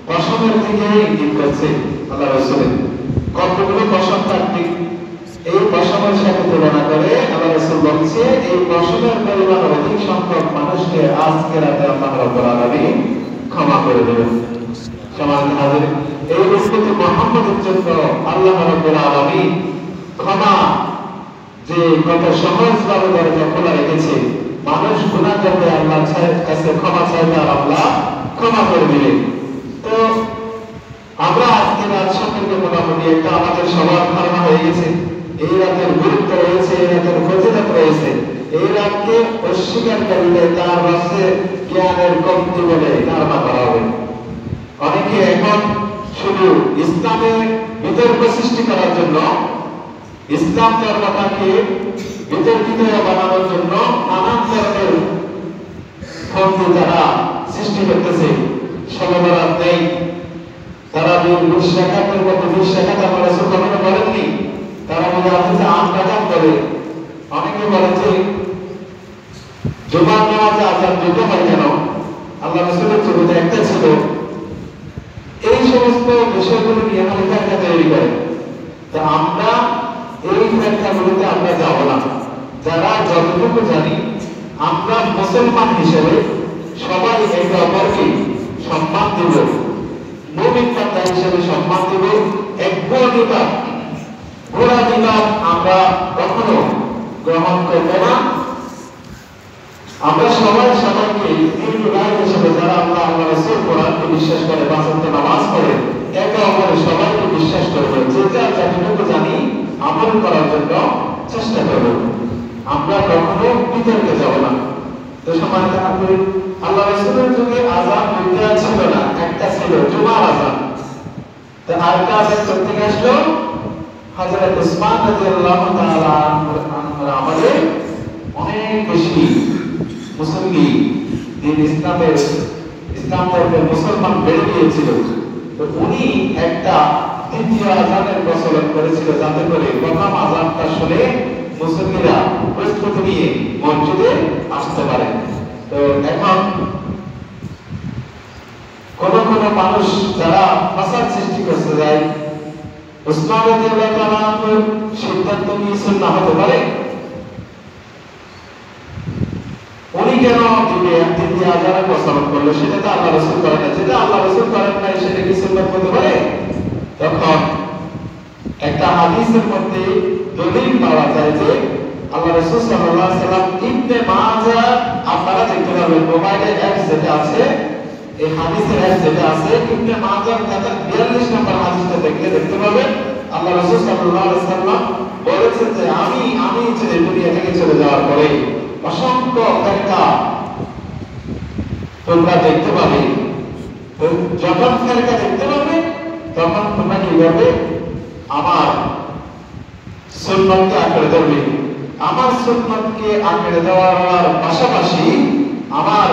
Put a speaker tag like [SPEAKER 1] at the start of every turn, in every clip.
[SPEAKER 1] পশমের দিকে ইঙ্গিত করছে আল্লাহ রাসূলের কতগুলো পশম থাকবে এই পশমের সাথে তুলনা করে আল্লাহ রাসূল বলছে এই পশমের পরিমাণ অধিক সংখ্যক মানুষকে আজকে রাতে আল্লাহ রাব্বুল আলামিন ক্ষমা করে দেবেন। সম্মানিত হাজিরিন, এই উম্মতে মুহাম্মদের জন্য আল্লাহ রাব্বুল আলামিন ক্ষমা যে কত সহজভাবে দরজা খোলা রেখেছে, মানুষ গুনাহ করলে আল্লাহর কাছে ক্ষমা চাইলে আল্লাহ ক্ষমা করে দিবেন। তো আমরা আজকে রাত সম্পর্কে মোটামুটি একটা আমাদের সবার ধারণা হয়ে গেছে, এই রাতের গুরুত্ব রয়েছে, এই রাতের ফজিলত রয়েছে। এই রাতকে অস্বীকার করলে তার রসে জ্ঞানের কমতি বলে ধারণা করা হবে। অনেকে এখন শুধু ইসলামে বিতর্ক সৃষ্টি করার জন্য, ইসলাম ধর্মটাকে বিতর্কিত বানানোর জন্য নানান ধরনের ফন্দি তারা সৃষ্টি করতেছে। সমাবরাত নেই, তারা 20 রাকাতের মধ্যে 20 রাকাত আমরা রাসূল কখনো বলেননি, তারা বলে আছে আম কাজাম করে। অনেকে বলে যে জুমার নামাজে আযান দুটো হয় কেন, আল্লাহ রাসূলের চরিত্র একটা ছিল। এই সমস্ত বিষয়গুলো নিয়ে ফেতনা তৈরি করে। তো আমরা এই ফেতনাগুলোতে আমরা যাব না। যারা যতটুকু জানি, আমরা মুসলমান হিসেবে সবাই একে অপরকে সম্মান দিব, মুমিন বান্দা হিসেবে সম্মান দিব। ঘোরা বিবাদ আমরা কখনো গ্রহণ করব না। আমরা সবাই সবাইকে দীর্ঘ রায় হিসেবে যারা আমরা আল্লাহ রাসূল কোরআনকে বিশ্বাস করে, পাঁচ ওয়াক্ত নামাজ পড়ে, একে অপরের সবাইকে বিশ্বাস করব, যে যার যতটুকু জানি আমল করার জন্য চেষ্টা করব। আমরা কখনো বিতর্কে যাব না। তো সম্মানিত হাজিরিন, আল্লাহ রাসূলের যুগে আযান দুইটা ছিল না, একটা ছিল জুমার আযান। তো আরেকটা আযান করতে আসলো হযরত উসমান রাদিয়াল্লাহু তাআলা আনহুর আমলে অনেক বেশি মুসলমান দিন ইসলাম ধর্মের মুসলমান বেড়ে গিয়েছিল। তো উনি একটা দ্বিতীয় আযানের প্রচলন করেছিল, যাতে করে প্রথম আযানটা শুনে মুসলমানরা প্রস্তুতি নিয়ে মসজিদে আসতে পারে। তো এখন কোন মানুষ যারা ফাসাদ সৃষ্টি করতে যায়, উসমান রাদিয়াল্লাহু তাআলা আনহুর সিদ্ধান্ত নিয়ে সুন্নাহ হতে পারে, উনি কেন দ্বিতীয় আযানের প্রচলন করলো? সেটা তো আল্লাহ রাসূল করেন না। যেটা আল্লাহ রাসূল করেন না সেটা কি সুন্নাত হতে পারে? তখন একটা হাদিসের মধ্যে দলিল পাওয়া যায় যে আল্লাহ রাসূল সাল্লাল্লাহু আলাইহি ওয়াসাল্লাম ইবনে মাজাহ, আপনারা দেখতে পাবেন মোবাইলে অ্যাপস যেটা আছে, এই হাদিসের অ্যাপস যেটা আছে, ইবনে মাজাহ তাতে 42 নম্বর হাদিসটা দেখতে পাবেন। আল্লাহ রাসূল সাল্লাল্লাহু আলাইহি ওয়াসাল্লাম বলেছেন যে আমি যে দুনিয়া থেকে চলে যাওয়ার পরে অসংখ্য ফেরেশতা তোমরা দেখতে পাবে। যখন ফেরেশতা দেখতে পাবে তখন তোমরা কি করবে? আমার সুন্নাতকে আঁকড়ে ধরবে। আমার সুন্নাতকে আঁকড়ে দেওয়ার পাশাপাশি আমার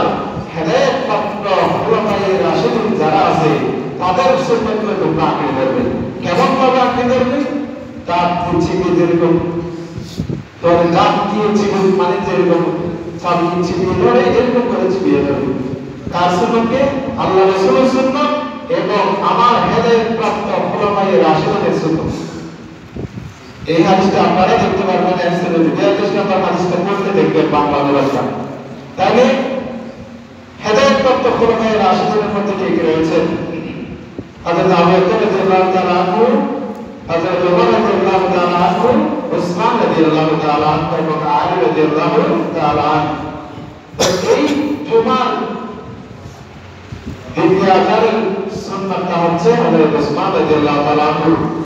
[SPEAKER 1] হেদায়েত প্রাপ্ত খুলাফায়ে রাশিদুন যারা আছে তাদের সুন্নাতকে তোমরা আঁকড়ে ধরবে। কেমন ভাবে আঁকড়ে ধরবে? তার চিপে যেরকম ধরে, দাঁত দিয়ে চিপে, মানে যেরকম চাবি চিপিয়ে ধরে, এরকম করে চিপিয়ে ধরবে। কার সুন্নাতকে? আল্লাহ রাসূলের সুন্নাত এবং আমার হেদায়েত প্রাপ্ত খুলাফায়ে রাশিদুনের সুন্নাত। এই হাদিসটা আপনারা দেখতে পারবেন, 142 নম্বর হাদিসটা পড়তে দেখবেন বাংলা অনুবাদটা। তাহলে হেদায়েত প্রাপ্ত খুলাফায়ে রাশিদুনের মধ্যে কে কে রয়েছে? হযরত আবু বকর রাদিয়াল্লাহু তাআলা আনহু, হযরত ওমর রাদিয়াল্লাহু তাআলা আনহু, উসমান রাদিয়াল্লাহু তাআলা আনহু এবং আলী রাদিয়াল্লাহু তাআলা আনহু। এই জুমার দ্বিতীয় আযানের সুন্নাতটা হচ্ছে হযরত উসমান রাদিয়াল্লাহু তাআলা আনহু।